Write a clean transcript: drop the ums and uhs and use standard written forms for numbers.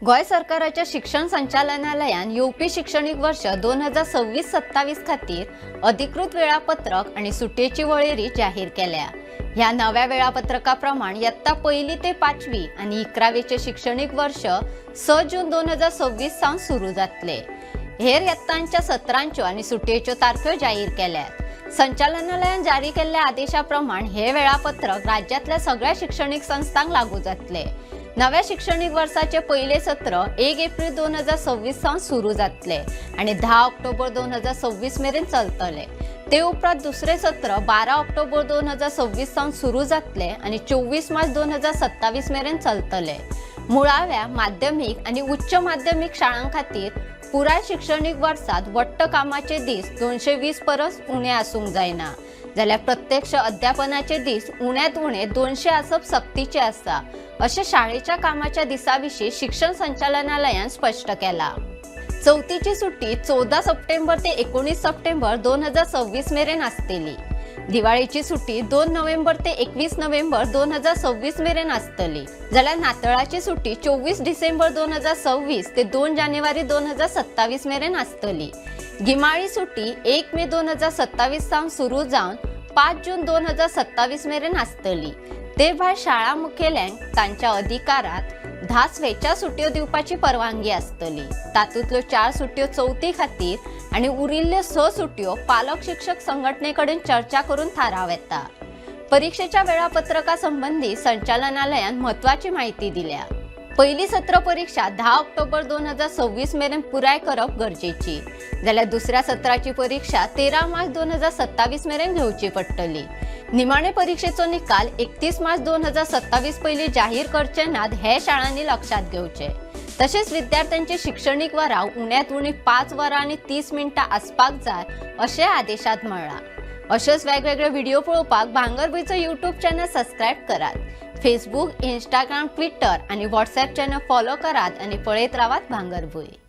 गोय सरकाराच्या शिक्षण संचालनालयान यूपी शैक्षणिक वर्ष 2026-27 खातीर अधिकृत वेळापत्रक आणि सुट्येची वळेरी जाहीर केल्या। ह्या नव्या वेळापत्रकाप्रमाण इयत्ता 1ली ते 5वी आणि 11वीचे शैक्षणिक वर्ष 6 जून 2026 सावन सुरू जातले। हेर इयत्तांच्या सत्रांच्यो आणि सुट्येच्यो तारखो जाहीर केल्यात। संचालनालयान जारी केल्ल्या आदेशाप्रमाण हे वेळापत्रक राज्यातल्या सगळ्या शैक्षणिक संस्थांक लागू जातले। नव्या शैक्षणिक वर्षाचे पहिले सत्र 1 एप्रिल 2026 सावन सुरू जातले आणि 10 ऑक्टोबर 2026 मेरेन चलतले। ते उपरांत दुसरे सत्र 12 ऑक्टोबर 2026 सावन सुरू जातले आणि 24 मार्च 2027 मेरेन चलतले। मुळाव्या माध्यमिक आणि उच्च माध्यमिक शाळां खातीर पुराय शैक्षणिक वर्षात वट्ट कामाचे दीस 220 परस उणे आसूंक जायना, जाल्यार प्रत्यक्ष अध्यापनाचे दीस उण्यात उणे 200 आसप सक्तीचे आसा, अशें शाळेच्या कामाच्या दिसाविशीं शिक्षण संचालनालयान स्पष्ट केला। चवथीची सुट्टी 14 सप्टेंबर ते 19 सप्टेंबर 2026 मेरेन आसतली। दिवाळीची सुट्टी 2 नोव्हेंबर ते 21 नोव्हेंबर 2026 मेरेन आसतली, जाल्यार नातळाची सुट्टी 24 डिसेंबर 2026 ते 2 जानेवारी 2027 मेरेन आसतली। गिमाळी सुट्टी 1 मे 2027 सावन सुरू जावन 5 जून 2027 मेरेन आसतली। ते भायर शाळा मुखेल्यांक तांच्या अधिकारात 10 स्वेच्छा सुट्यो दिवपाची परवानगी आसतली। तातूंतल्यो 4 सुट्यो चवथी खातीर आणि उरिल्ल्यो 6 सुट्यो पालक शिक्षक संघटनेकडेन चर्चा करून थाराव येता। परीक्षेच्या वेळापत्रका संबंधी संचालनालयान महत्वाची माहिती दिल्या। पहिली सत्र परीक्षा 10 ऑक्टोबर 2026 मेरेन पुराय करप गरजेची, जाल्यार दुसऱ्या सत्राची परीक्षा 13 मार्च 2027 मेरेन घेवची पडटली। निमाणे परीक्षेचो निकाल 31 मार्च 2027 पयलीं जाहीर करचे नात हे शाळांनी लक्षात घेवचे। तशेंच विद्यार्थ्यांची शिक्षणिक वरां उण्यात उणी 5 वरां आणि 30 मिनटां आसपाक जाय अशें आदेशात म्हळां। अशेच वेगवेगळे व्हिडिओ पळोवपाक भांगरभूंयचो यूट्यूब चॅनल सबस्क्राईब करात। फेसबुक, इंस्टाग्राम, ट्विटर आणि व्हॉट्सॲप चॅनल फॉलो करात आणि पळयत रावात भांगरभूंय।